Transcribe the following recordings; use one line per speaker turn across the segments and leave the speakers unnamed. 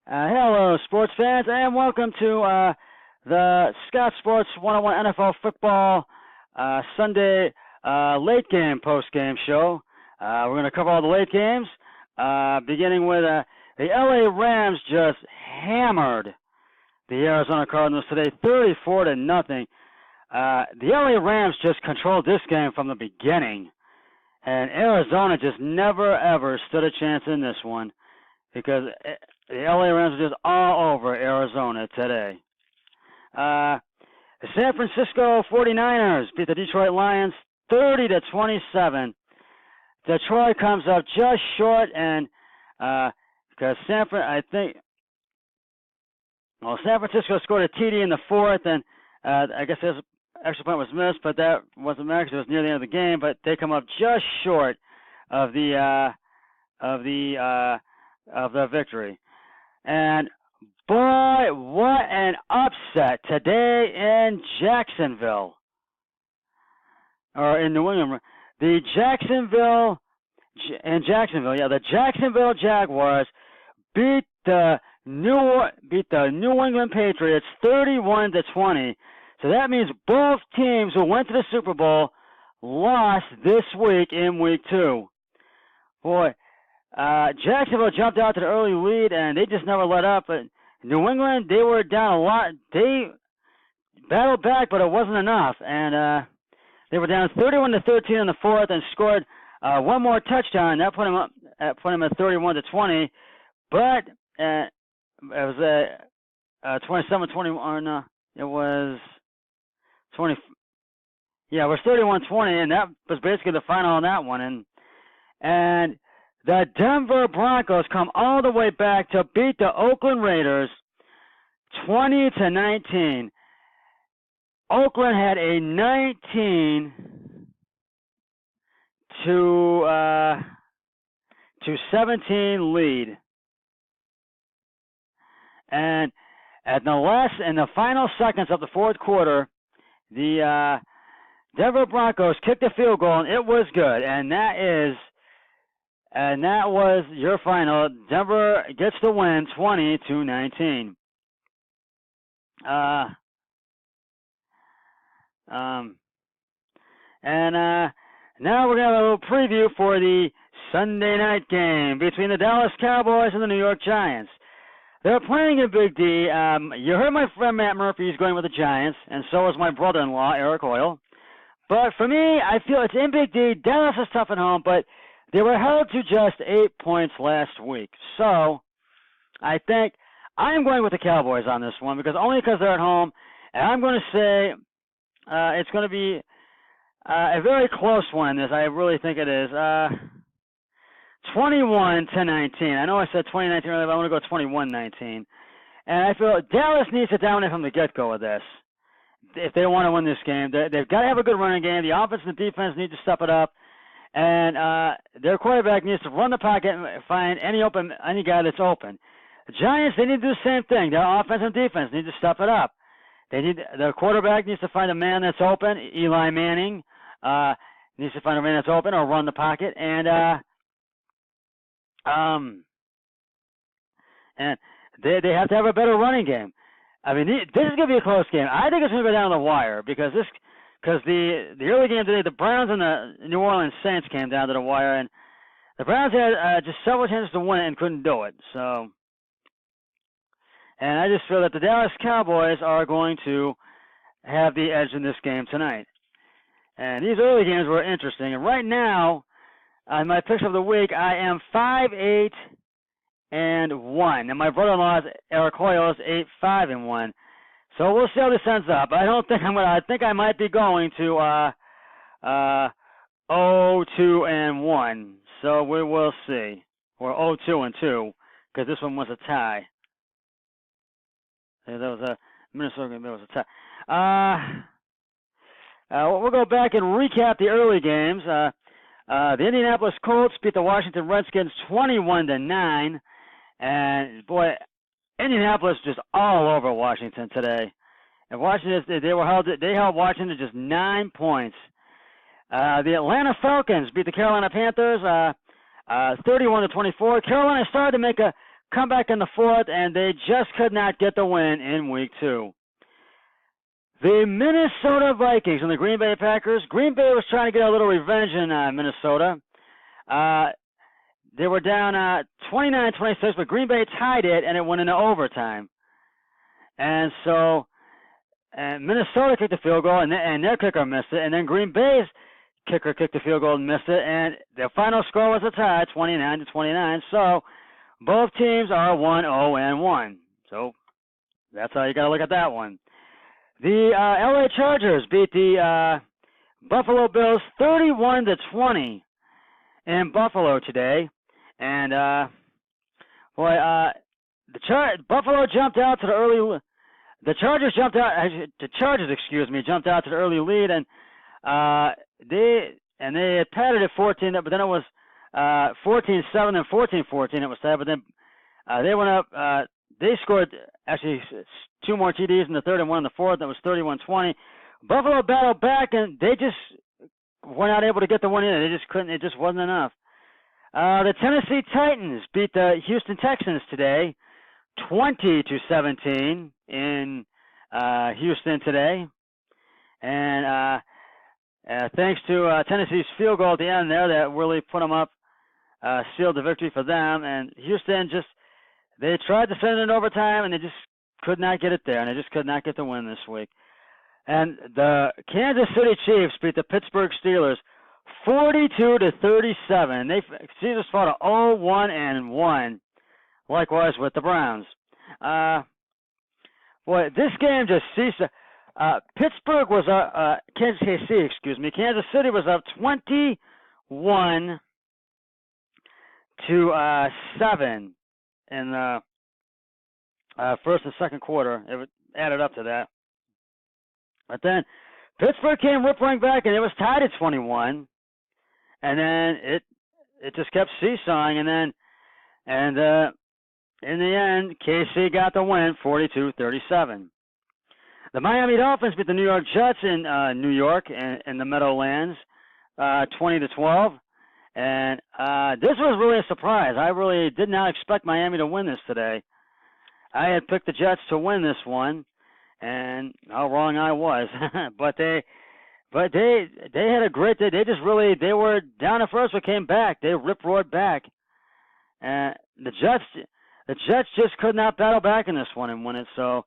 Hello, sports fans, and welcome to the Scott Sports 101 NFL Football Sunday late game, post game show. We're going to cover all the late games, beginning with the LA Rams just hammered the Arizona Cardinals today, 34-0. The LA Rams just controlled this game from the beginning, and Arizona just never ever stood a chance in this one because the LA Rams are just all over Arizona today. The San Francisco 49ers beat the Detroit Lions 30-27. Detroit comes up just short, and because San Francisco scored a TD in the fourth, and I guess this extra point was missed, but that wasn't matter because it was near the end of the game. But they come up just short of the victory. And boy, what an upset today in Jacksonville. Or in New England. The Jacksonville Jaguars beat the New England Patriots 31-20. So that means both teams who went to the Super Bowl lost this week in week 2. Boy, Jacksonville jumped out to the early lead, and they just never let up. But New England, they were down a lot. They battled back, but it wasn't enough. And they were down 31-13 in the fourth and scored one more touchdown. That put them at 31-20. But it was 27-21. It was 20. Yeah, it was 31-20, and that was basically the final on that one. And the Denver Broncos come all the way back to beat the Oakland Raiders 20-19. Oakland had a 19-17 lead. And in the final seconds of the fourth quarter, the Denver Broncos kicked a field goal, and it was good. And that was your final. Denver gets the win 20-19. Now we're going to have a little preview for the Sunday night game between the Dallas Cowboys and the New York Giants. They're playing in Big D. You heard my friend Matt Murphy is going with the Giants, and so is my brother-in-law, Eric Hoyle. But for me, I feel it's in Big D. Dallas is tough at home, but they were held to just 8 points last week. So I think I'm going with the Cowboys on this one only because they're at home. And I'm going to say it's going to be a very close one in this. I really think it is. 21-19. I know I said 2019 earlier, but I want to go 21-19. And I feel Dallas needs to dominate from the get-go of this if they want to win this game. They've got to have a good running game. The offense and the defense need to step it up. And their quarterback needs to run the pocket and find any guy that's open. The Giants, they need to do the same thing. Their offense and defense need to step it up. Their quarterback needs to find a man that's open. Eli Manning needs to find a man that's open or run the pocket. And they have to have a better running game. I mean, this is going to be a close game. I think it's going to go down to the wire because the early game today, the Browns and the New Orleans Saints came down to the wire, and the Browns had just several chances to win it and couldn't do it. So, and I just feel that the Dallas Cowboys are going to have the edge in this game tonight. And these early games were interesting. And right now, on my picks of the week, I am 5-8-1, and my brother-in-law Eric Hoyle is 8-5-1. So we'll see how this ends up. I think I might be going to 0-2-1. So we will see. Or 0-2-2, because this one was a tie. There was a Minnesota game. There was a tie. We'll go back and recap the early games. The Indianapolis Colts beat the Washington Redskins 21-9, and boy, Indianapolis just all over Washington today. And Washington, they held Washington to just 9 points. The Atlanta Falcons beat the Carolina Panthers 31-24. Carolina started to make a comeback in the fourth, and they just could not get the win in Week 2. The Minnesota Vikings and the Green Bay Packers. Green Bay was trying to get a little revenge in Minnesota. They were down 29-26, but Green Bay tied it, and it went into overtime. And so Minnesota kicked the field goal, and their kicker missed it. And then Green Bay's kicker kicked the field goal and missed it. And the final score was a tie, 29-29. So both teams are 1-0-1. So that's how you got to look at that one. The LA Chargers beat the Buffalo Bills 31-20 in Buffalo today. And Buffalo jumped out to the early. The Chargers jumped out. The Chargers, jumped out to the early lead, and they had padded at 14, but then it was 14-7 and 14-14. It was sad, but then they went up. They scored actually 2 more TDs in the third and 1 in the fourth. That was 31-20. Buffalo battled back, and they just were not able to get the one in. They just couldn't. It just wasn't enough. The Tennessee Titans beat the Houston Texans today, 20-17 in Houston today, and thanks to Tennessee's field goal at the end there, that really put them up, sealed the victory for them. And Houston they tried to send it in overtime, and they just could not get it there, and they just could not get the win this week. And the Kansas City Chiefs beat the Pittsburgh Steelers 42-37. Steelers fought a 0-1-1. Likewise with the Browns. Boy, this game just ceased. Pittsburgh was Kansas City was up 21-7 in the first and second quarter. It added up to that. But then Pittsburgh came rippling back, and it was tied at 21. And then it just kept seesawing, and then in the end, KC got the win, 42-37. The Miami Dolphins beat the New York Jets in New York in the Meadowlands, 20-12. And this was really a surprise. I really did not expect Miami to win this today. I had picked the Jets to win this one, and how wrong I was. But they had a great day. They were down at first but came back. They rip-roared back. And the Jets just could not battle back in this one and win it. So,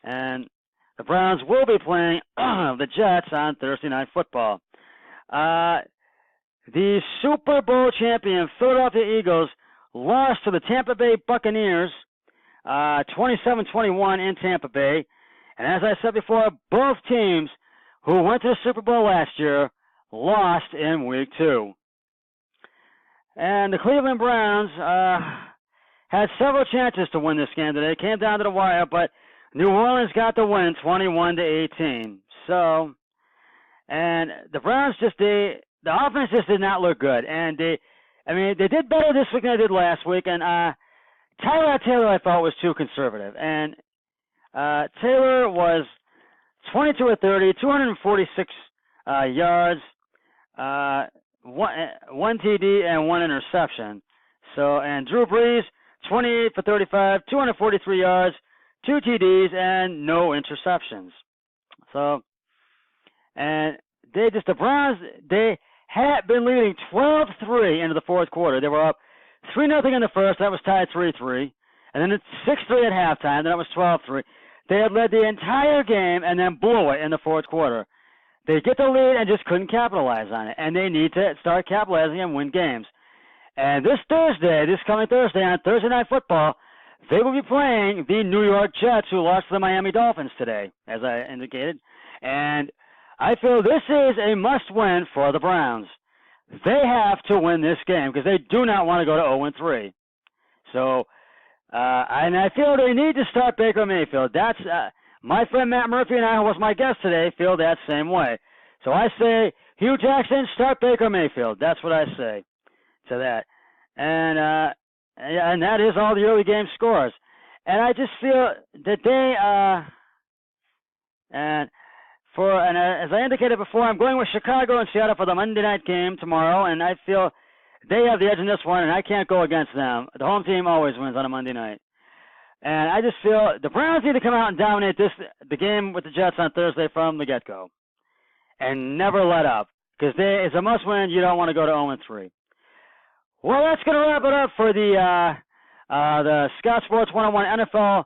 and the Browns will be playing the Jets on Thursday Night Football. The Super Bowl champion Philadelphia Eagles lost to the Tampa Bay Buccaneers 27-21 in Tampa Bay. And as I said before, both teams who went to the Super Bowl last year lost in Week 2. And the Cleveland Browns had several chances to win this game today. It came down to the wire, but New Orleans got the win, 21-18. So, and the Browns the offense just did not look good. And they did better this week than they did last week. And Tyrod Taylor, I thought, was too conservative. And Taylor was 22 of 30, 246 yards, one TD and one interception. So, and Drew Brees, 28 for 35, 243 yards, 2 TDs, and no interceptions. So, and the Browns, they had been leading 12-3 into the fourth quarter. They were up 3-0 in the first. That was tied 3-3. And then it's 6-3 at halftime. Then it was 12-3. They had led the entire game and then blew it in the fourth quarter. They get the lead and just couldn't capitalize on it. And they need to start capitalizing and win games. And this coming Thursday on Thursday Night Football, they will be playing the New York Jets, who lost to the Miami Dolphins today, as I indicated. And I feel this is a must-win for the Browns. They have to win this game because they do not want to go to 0-3. So, and I feel they need to start Baker Mayfield. That's my friend Matt Murphy and I, who was my guest today, feel that same way. So I say, Hugh Jackson, start Baker Mayfield. That's what I say to that. And that is all the early game scores. And I just feel that as I indicated before, I'm going with Chicago and Seattle for the Monday night game tomorrow, and I feel they have the edge in this one, and I can't go against them. The home team always wins on a Monday night. And I just feel the Browns need to come out and dominate the game with the Jets on Thursday from the get-go and never let up, because it's a must-win. You don't want to go to 0-3. Well, that's going to wrap it up for the Scott Sports 101 NFL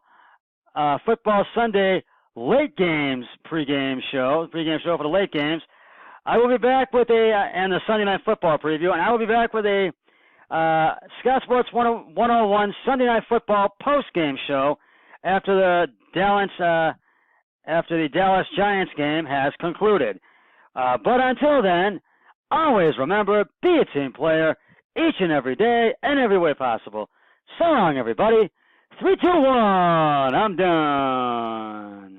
Football Sunday late games pregame show for the late games. I will be back with and the Sunday Night Football preview, and I will be back with a Scott Sports 101 Sunday Night Football post-game show after the Dallas Giants game has concluded. But until then, always remember, be a team player each and every day and every way possible. So long, everybody. 3, 2, 1. I'm done.